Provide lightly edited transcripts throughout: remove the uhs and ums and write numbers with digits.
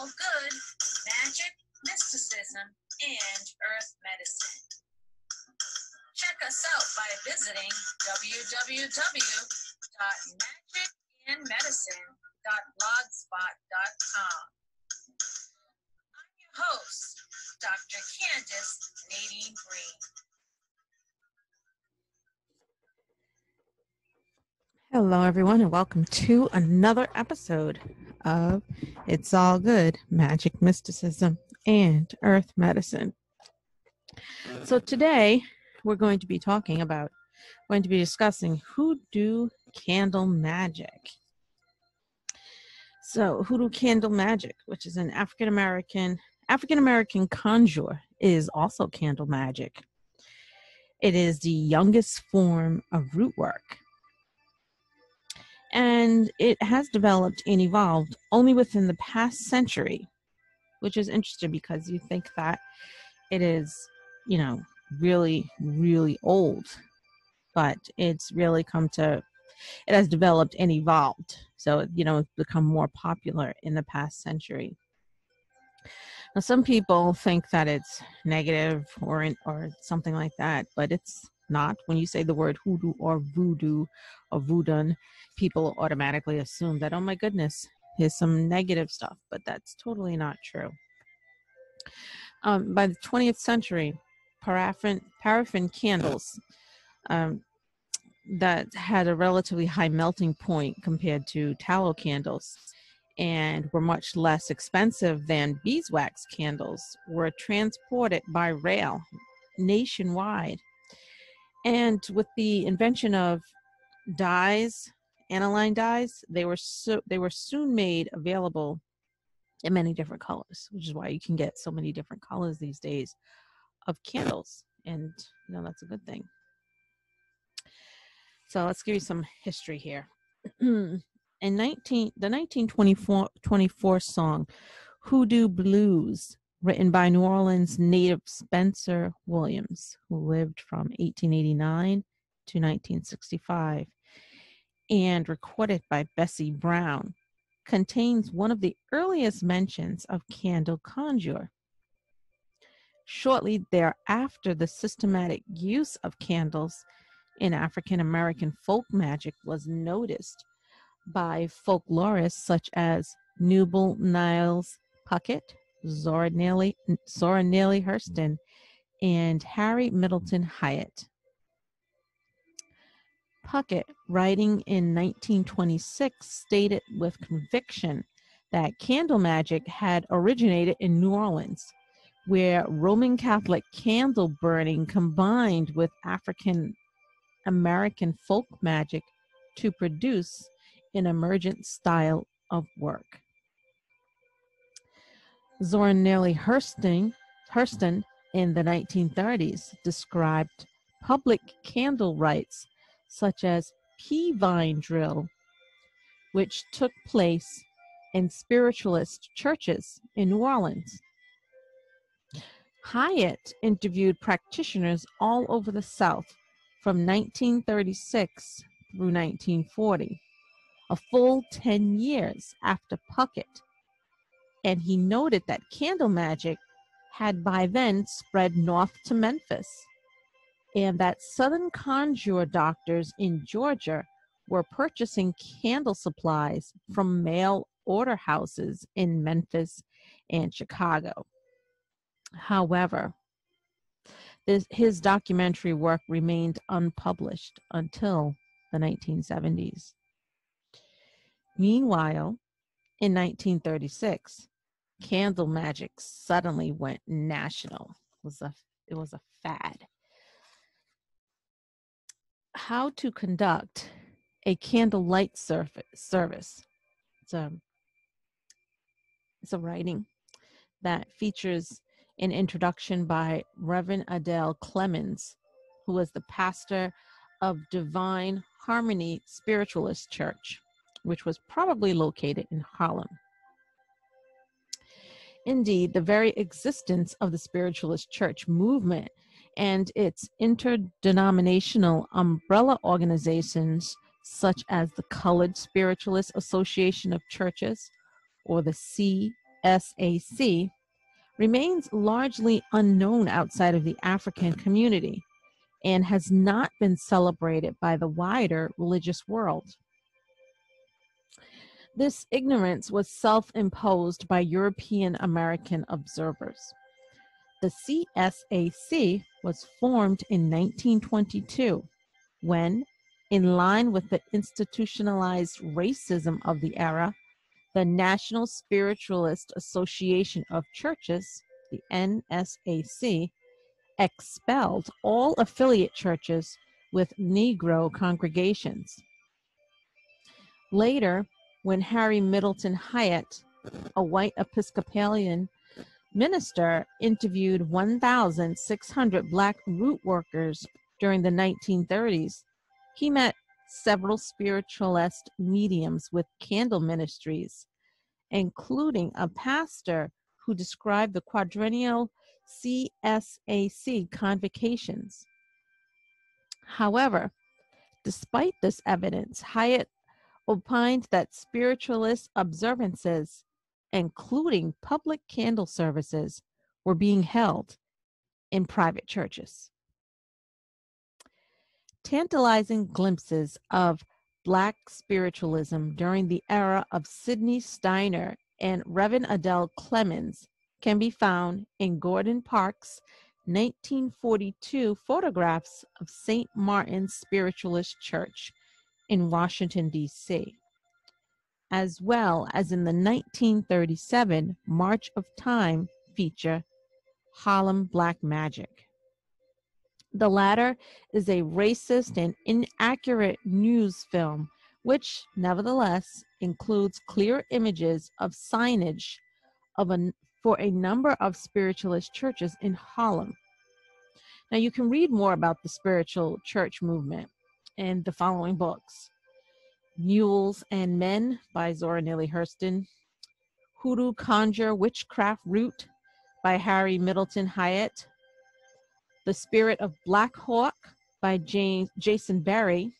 all good, magic, mysticism, and earth medicine. Check us out by visiting www.magicandmedicine.blogspot.com. I'm your host, Dr. Candace Nadine Green. Hello, everyone, and welcome to another episode of It's All Good, Magic, Mysticism, and Earth Medicine. So today, we're going to be discussing Hoodoo candle magic. So Hoodoo candle magic, which is an African American conjure, is also candle magic. It is the youngest form of root work. And it has developed and evolved only within the past century, which is interesting because you think that it is, really, really old. But it's really it has developed and evolved. So, it's become more popular in the past century. Now, some people think that it's negative or something like that, but it's not. When you say the word hoodoo or voodoo or voodoo, people automatically assume that, oh my goodness, here's some negative stuff, but that's totally not true. By the 20th century, paraffin candles that had a relatively high melting point compared to tallow candles and were much less expensive than beeswax candles were transported by rail nationwide. And with the invention of dyes, aniline dyes, they were soon made available in many different colors, which is why you can get so many different colors these days of candles. And, that's a good thing. So let's give you some history here. In the 1924 song, Hoodoo Blues, written by New Orleans native Spencer Williams, who lived from 1889 to 1965, and recorded by Bessie Brown, contains one of the earliest mentions of candle conjure. Shortly thereafter, the systematic use of candles in African American folk magic was noticed by folklorists such as Niles Puckett, Zora Neale Hurston, and Harry Middleton Hyatt. Puckett, writing in 1926, stated with conviction that candle magic had originated in New Orleans, where Roman Catholic candle burning combined with African American folk magic to produce an emergent style of work. Zora Neale Hurston in the 1930s described public candle rites such as pea vine drill, which took place in Spiritualist churches in New Orleans. Hyatt interviewed practitioners all over the South from 1936 through 1940, a full 10 years after Puckett, and he noted that candle magic had by then spread north to Memphis, and that Southern conjure doctors in Georgia were purchasing candle supplies from mail order houses in Memphis and Chicago. However, his documentary work remained unpublished until the 1970s. Meanwhile, in 1936, candle magic suddenly went national. It was a fad. How to conduct a candlelight service. It's a writing that features an introduction by Reverend Adele Clemens, who was the pastor of Divine Harmony Spiritualist Church, which was probably located in Harlem. Indeed, the very existence of the Spiritualist Church movement and its interdenominational umbrella organizations such as the Colored Spiritualist Association of Churches, or the CSAC remains largely unknown outside of the African community and has not been celebrated by the wider religious world. This ignorance was self-imposed by European American observers. The CSAC was formed in 1922 when, in line with the institutionalized racism of the era, the National Spiritualist Association of Churches, the NSAC, expelled all affiliate churches with Negro congregations. Later, when Harry Middleton Hyatt, a white Episcopalian minister, interviewed 1,600 Black root workers during the 1930s, he met several spiritualist mediums with candle ministries, including a pastor who described the quadrennial CSAC convocations. However, despite this evidence, Hyatt opined that spiritualist observances, including public candle services, were being held in private churches. Tantalizing glimpses of Black spiritualism during the era of Sidney Steiner and Reverend Adele Clemens can be found in Gordon Parks' 1942 photographs of St. Martin's Spiritualist Church in Washington, D.C., as well as in the 1937 March of Time feature, Harlem Black Magic. The latter is a racist and inaccurate news film, which nevertheless includes clear images of signage for a number of spiritualist churches in Harlem. Now, you can read more about the spiritual church movement in the following books: Mules and Men by Zora Neale Hurston, Hoodoo, Conjure, Witchcraft, Root by Harry Middleton Hyatt, The Spirit of Black Hawk by Jason Berry,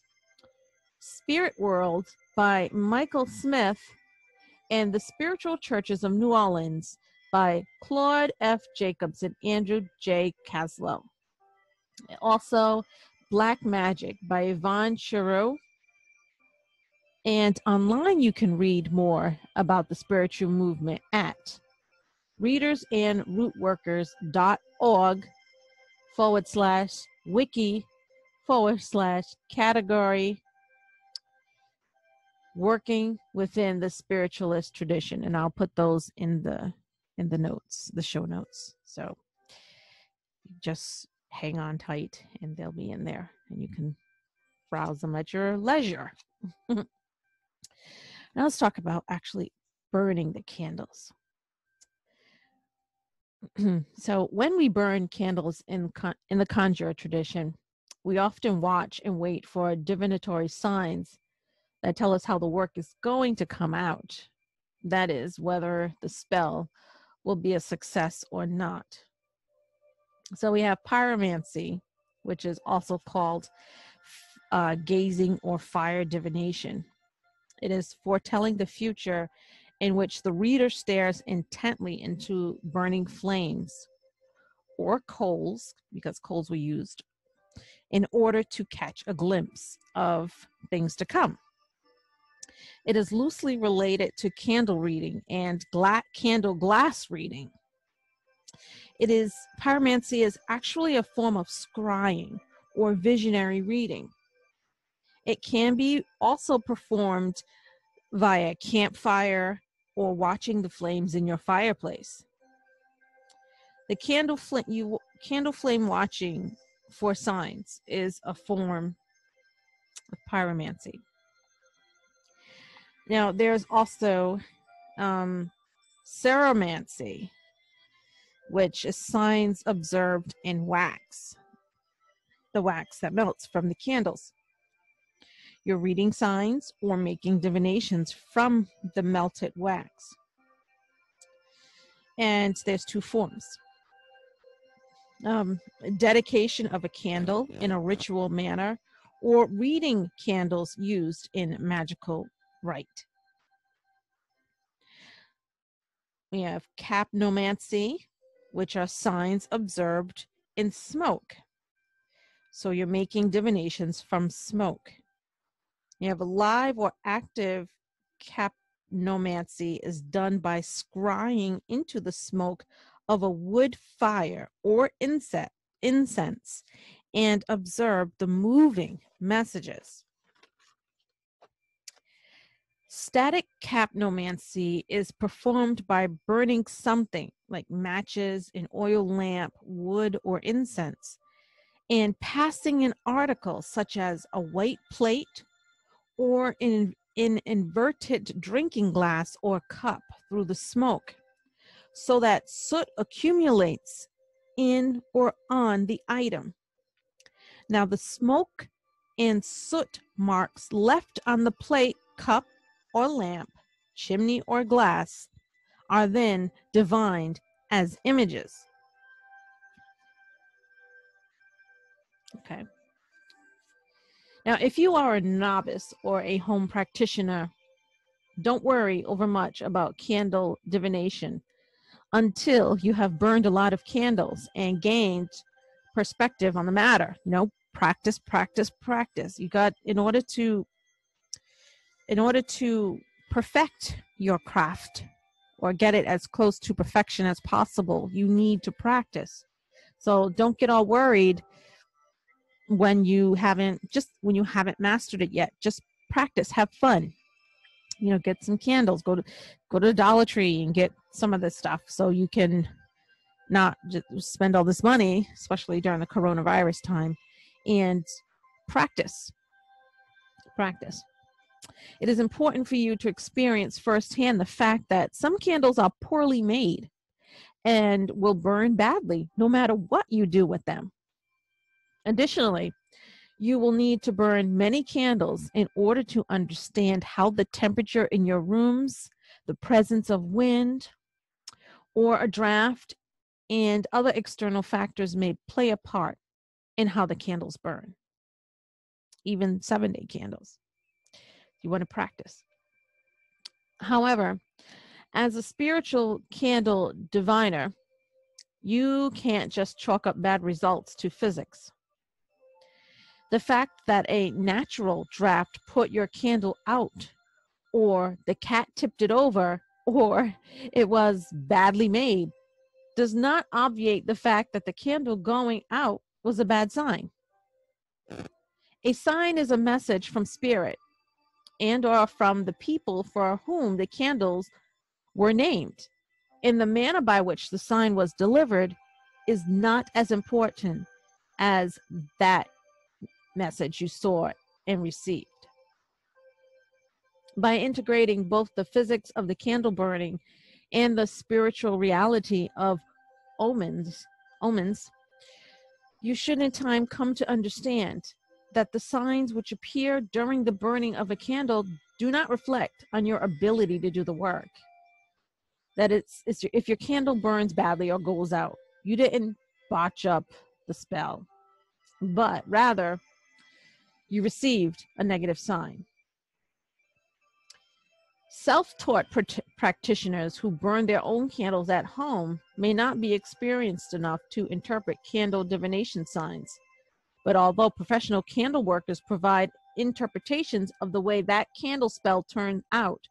Spirit World by Michael Smith, and The Spiritual Churches of New Orleans by Claude F. Jacobs and Andrew J. Kaslow. Also, Black Magick by Yvonne Chireau. And online you can read more about the spiritual movement at readersandrootworkers.org/wiki/category working within the spiritualist tradition. And I'll put those in the notes, the show notes. So just hang on tight and they'll be in there and you can browse them at your leisure. Now let's talk about actually burning the candles. So when we burn candles in the conjure tradition, we often watch and wait for divinatory signs that tell us how the work is going to come out. That is, whether the spell will be a success or not. So we have pyromancy, which is also called gazing or fire divination. It is foretelling the future in which the reader stares intently into burning flames or coals, because coals were used, in order to catch a glimpse of things to come. It is loosely related to candle reading and candle glass reading. Pyromancy is actually a form of scrying or visionary reading. It can be also performed via campfire or watching the flames in your fireplace. The candle flame watching for signs is a form of pyromancy. Now, there's also ceromancy, which is signs observed in wax, the wax that melts from the candles. You're reading signs or making divinations from the melted wax. And there's two forms. Dedication of a candle in a ritual manner, or reading candles used in magical rite. We have capnomancy, which are signs observed in smoke. So you're making divinations from smoke. You have a live or active capnomancy is done by scrying into the smoke of a wood fire or incense and observe the moving messages. Static capnomancy is performed by burning something like matches, an oil lamp, wood, or incense, and passing an article such as a white plate or an inverted drinking glass or cup through the smoke, so that soot accumulates in or on the item. Now, the smoke and soot marks left on the plate, cup, or lamp, chimney, or glass are then divined as images. Okay. Now, if you are a novice or a home practitioner, don't worry overmuch about candle divination until you have burned a lot of candles and gained perspective on the matter. You know, practice, practice, practice. You got, in order to perfect your craft or get it as close to perfection as possible, you need to practice. So don't get all worried when you haven't mastered it yet. Just practice, have fun. You know, get some candles, go to the Dollar Tree and get some of this stuff so you can not just spend all this money, especially during the coronavirus time, and practice. It is important for you to experience firsthand the fact that some candles are poorly made and will burn badly no matter what you do with them. Additionally, you will need to burn many candles in order to understand how the temperature in your rooms, the presence of wind or a draft, and other external factors may play a part in how the candles burn. Even 7-day candles. You want to practice. However, as a spiritual candle diviner, you can't just chalk up bad results to physics. The fact that a natural draft put your candle out, or the cat tipped it over, or it was badly made, does not obviate the fact that the candle going out was a bad sign. A sign is a message from spirit and or from the people for whom the candles were named. And the manner by which the sign was delivered is not as important as that message you saw and received. By integrating both the physics of the candle burning and the spiritual reality of omens, you should in time come to understand that the signs which appear during the burning of a candle do not reflect on your ability to do the work. That if your candle burns badly or goes out, you didn't botch up the spell, but rather you received a negative sign. Self-taught practitioners who burn their own candles at home may not be experienced enough to interpret candle divination signs. But although professional candle workers provide interpretations of the way that candle spell turned out,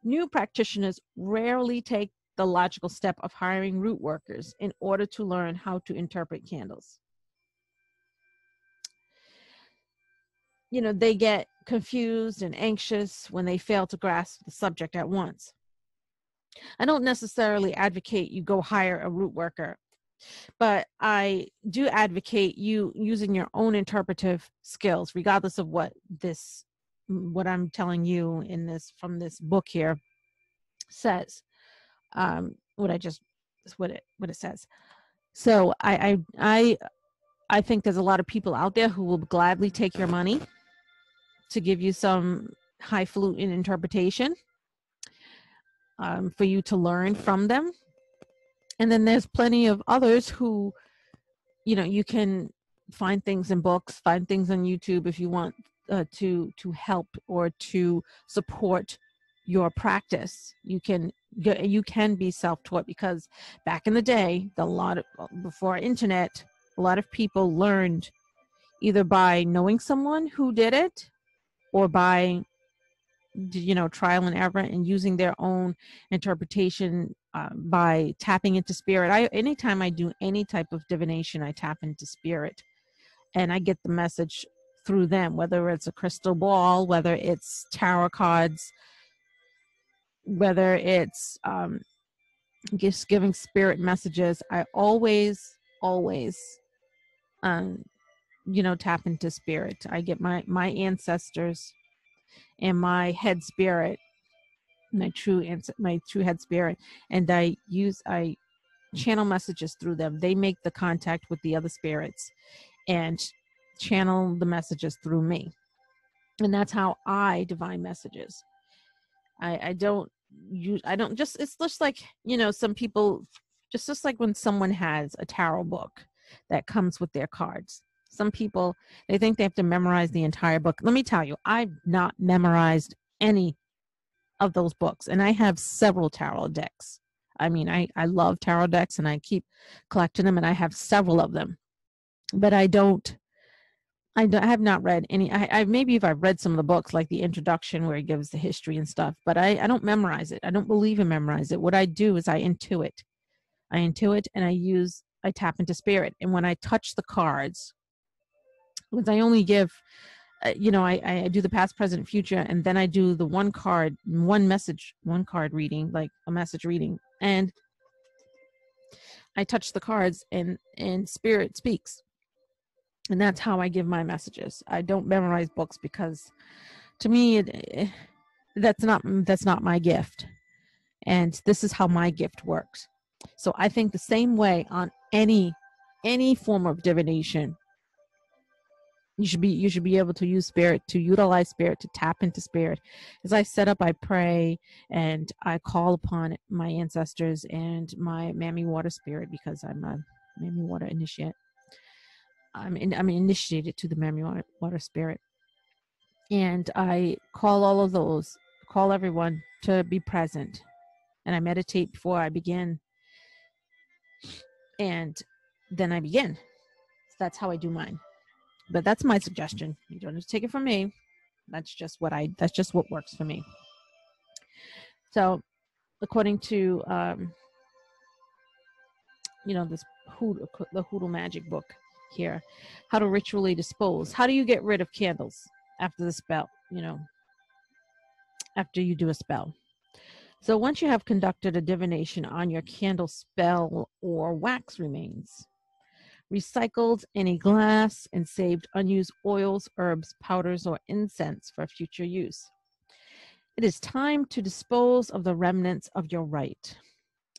new practitioners rarely take the logical step of hiring root workers in order to learn how to interpret candles. You know, they get confused and anxious when they fail to grasp the subject at once. I don't necessarily advocate you go hire a root worker, but I do advocate you using your own interpretive skills, regardless of what I'm telling you in this, from this book here, says. What it says. So I think there's a lot of people out there who will gladly take your money to give you some highfalutin interpretation, for you to learn from them. And then there's plenty of others who, you know, you can find things in books, find things on YouTube if you want to help or to support your practice. You can be self-taught, because back in the day, before internet, a lot of people learned either by knowing someone who did it, or by trial and error, and using their own interpretation, by tapping into spirit. Anytime I do any type of divination, I tap into spirit, and I get the message through them, whether it's a crystal ball, whether it's tarot cards, whether it's just giving spirit messages. I always tap into spirit. I get my ancestors and my head spirit, my true head spirit, and I channel messages through them. They make the contact with the other spirits and channel the messages through me, and that's how I divine messages. I don't just, it's just like, some people, just like when someone has a tarot book that comes with their cards. Some people, they think they have to memorize the entire book. Let me tell you, I've not memorized any of those books, and I have several tarot decks. I mean, I love tarot decks, and I keep collecting them, and I have several of them, but I have not read any. Maybe if I've read some of the books, like the introduction where it gives the history and stuff, but I don't memorize it. I don't believe in memorize it. What I do is I intuit, and I tap into spirit. And when I touch the cards, because I only give, I do the past, present, future, and then I do the one card reading, like a message reading, and I touch the cards, and spirit speaks. And that's how I give my messages. I don't memorize books, because to me, that's not my gift. And this is how my gift works. So I think the same way on any form of divination. You should be able to utilize spirit, to tap into spirit. As I set up, I pray, and I call upon my ancestors and my Mammy Water spirit, because I'm a Mammy Water initiate. I'm initiated to the Mammy Water spirit, and I call everyone to be present, and I meditate before I begin, and then I begin. So that's how I do mine. But that's my suggestion. You don't have to take it from me. That's just what works for me. So, according to the Hoodoo Magic book here, how to ritually dispose. How do you get rid of candles after the spell? After you do a spell. So once you have conducted a divination on your candle, spell or wax remains, recycled any glass, and saved unused oils, herbs, powders, or incense for future use. It is time to dispose of the remnants of your rite.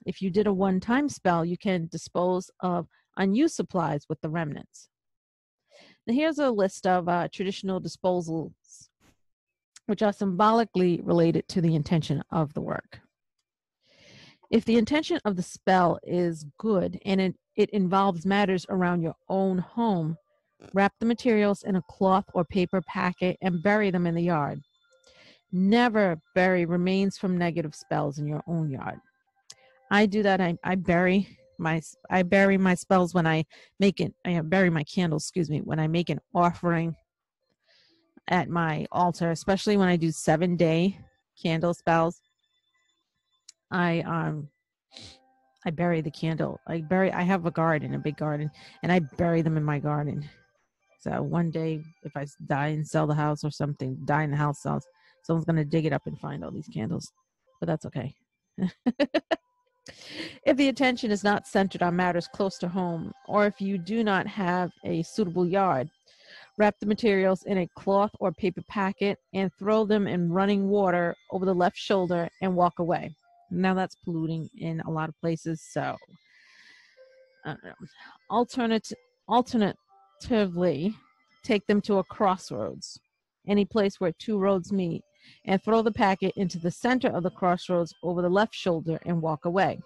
If you did a one-time spell, you can dispose of unused supplies with the remnants. Now here's a list of traditional disposals, which are symbolically related to the intention of the work. If the intention of the spell is good and it involves matters around your own home, wrap the materials in a cloth or paper packet and bury them in the yard. Never bury remains from negative spells in your own yard. I do that. I bury my spells when I bury my candles, when I make an offering at my altar, especially when I do 7-day candle spells. I bury the candle. I have a big garden, and I bury them in my garden. So one day, if I die and sell the house or something, die in the house, someone's going to dig it up and find all these candles. But that's okay. If the attention is not centered on matters close to home, or if you do not have a suitable yard, wrap the materials in a cloth or paper packet and throw them in running water over the left shoulder and walk away. Now that's polluting in a lot of places, so I don't know. Alternatively, take them to a crossroads, any place where two roads meet, and throw the packet into the center of the crossroads over the left shoulder and walk away.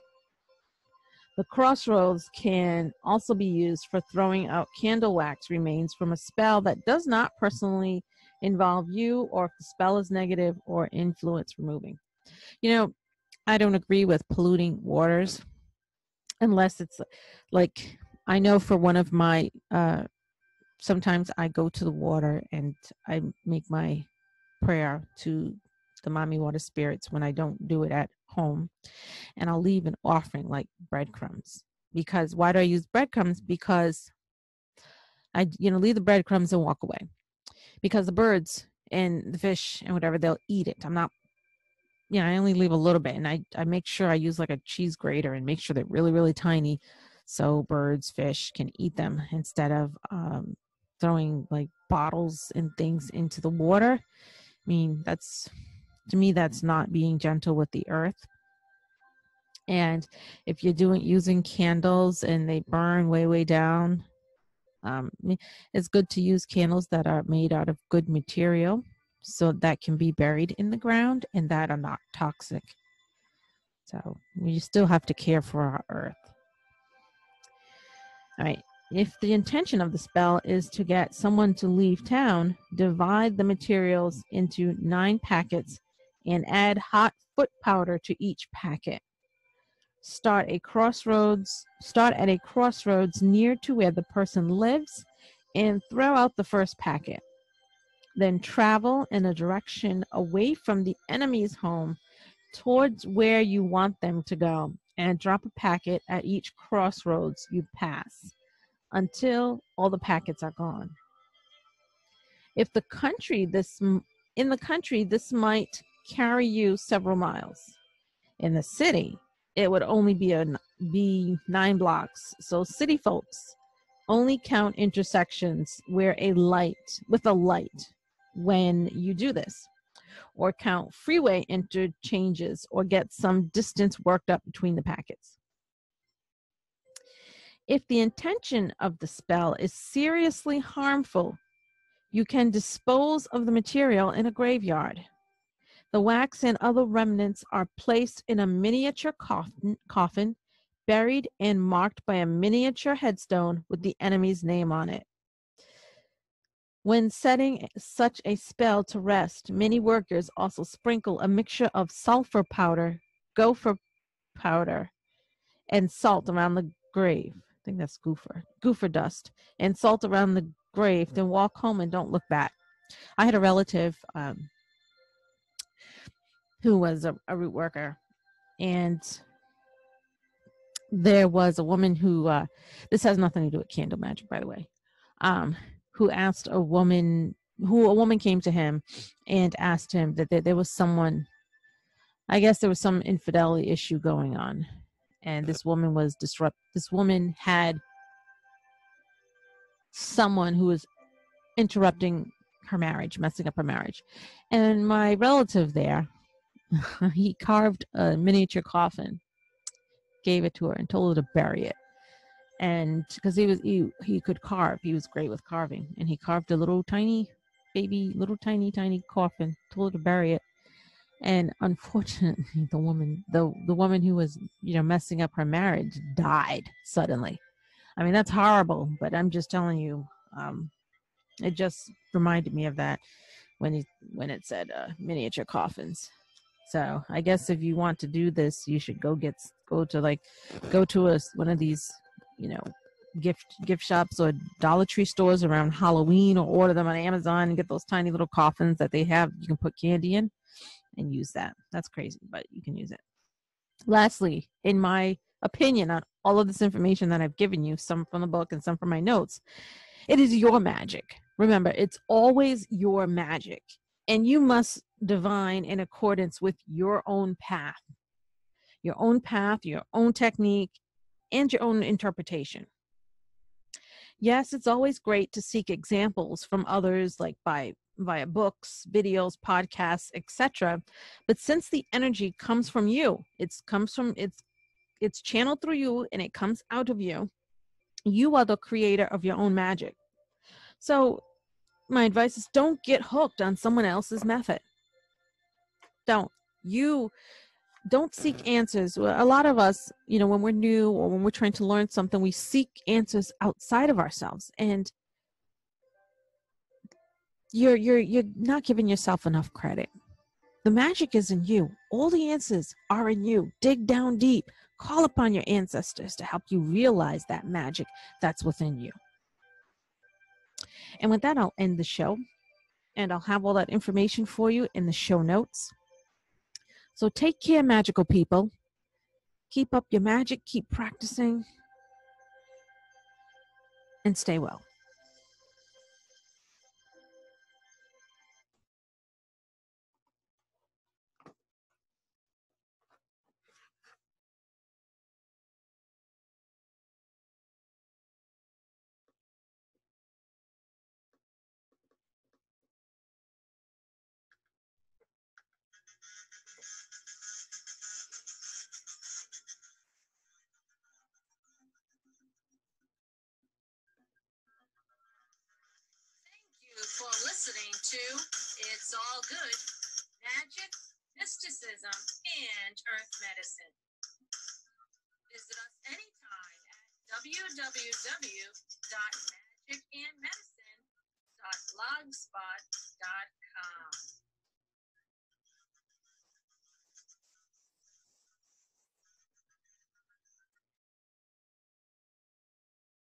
The crossroads can also be used for throwing out candle wax remains from a spell that does not personally involve you, or if the spell is negative, or influence removing. You know, I don't agree with polluting waters unless it's like, I know for one of my, sometimes I go to the water and I make my prayer to the mommy water spirits when I don't do it at home. And I'll leave an offering like breadcrumbs. Because why do I use breadcrumbs? Because I, leave the breadcrumbs and walk away. Because the birds and the fish and whatever, they'll eat it. I'm not, I only leave a little bit, and I make sure I use like a cheese grater and make sure they're really, really tiny so birds, fish can eat them instead of throwing like bottles and things into the water. I mean, to me, that's not being gentle with the earth. And if you're using candles and they burn way, way down, it's good to use candles that are made out of good material so that can be buried in the ground and that are not toxic. So we still have to care for our earth. All right. If the intention of the spell is to get someone to leave town, divide the materials into 9 packets and add hot foot powder to each packet. Start at a crossroads near to where the person lives and throw out the first packet. Then travel in a direction away from the enemy's home towards where you want them to go and drop a packet at each crossroads you pass until all the packets are gone. In the country, this might carry you several miles. In the city, it would only be 9 blocks. So city folks only count intersections with a light when you do this, or count freeway interchanges, or get some distance worked up between the packets. If the intention of the spell is seriously harmful, you can dispose of the material in a graveyard. The wax and other remnants are placed in a miniature coffin, buried and marked by a miniature headstone with the enemy's name on it. When setting such a spell to rest, many workers also sprinkle a mixture of sulfur powder, gopher powder, and salt around the grave. I think that's gopher dust, and salt around the grave, then walk home and don't look back. I had a relative who was a root worker, and there was a woman who, this has nothing to do with candle magic, by the way, who asked a woman came to him and asked him that there was someone, I guess there was some infidelity issue going on, and this woman had someone who was interrupting her marriage, messing up her marriage. And my relative there, he carved a miniature coffin, gave it to her, and told her to bury it. And because he could carve, he was great with carving, and he carved a little tiny coffin, told her to bury it. And unfortunately, the woman who was messing up her marriage died suddenly. I mean, that's horrible, but I'm just telling you, it just reminded me of that when it said miniature coffins. So I guess if you want to do this, you should go to one of these, gift shops or Dollar Tree stores around Halloween, or order them on Amazon and get those tiny little coffins that they have. You can put candy in and use that. That's crazy, but you can use it. Lastly, in my opinion on all of this information that I've given you, some from the book and some from my notes, it is your magic. Remember, it's always your magic, and you must divine in accordance with your own path, your own technique, and your own interpretation. Yes, it's always great to seek examples from others, like via books, videos, podcasts, etc. But since the energy comes from you, it's channeled through you and it comes out of you. You are the creator of your own magic. So my advice is, don't get hooked on someone else's method. Don't seek answers. A lot of us, when we're new or when we're trying to learn something, we seek answers outside of ourselves, and you're not giving yourself enough credit. The magic is in you. All the answers are in you. Dig down deep. Call upon your ancestors to help you realize that magic that's within you. And with that, I'll end the show. And I'll have all that information for you in the show notes. So take care, magical people. Keep up your magic. Keep practicing. And stay well. For listening to It's All Good, Magic, Mysticism, and Earth Medicine. Visit us anytime at www.magicandmedicine.blogspot.com.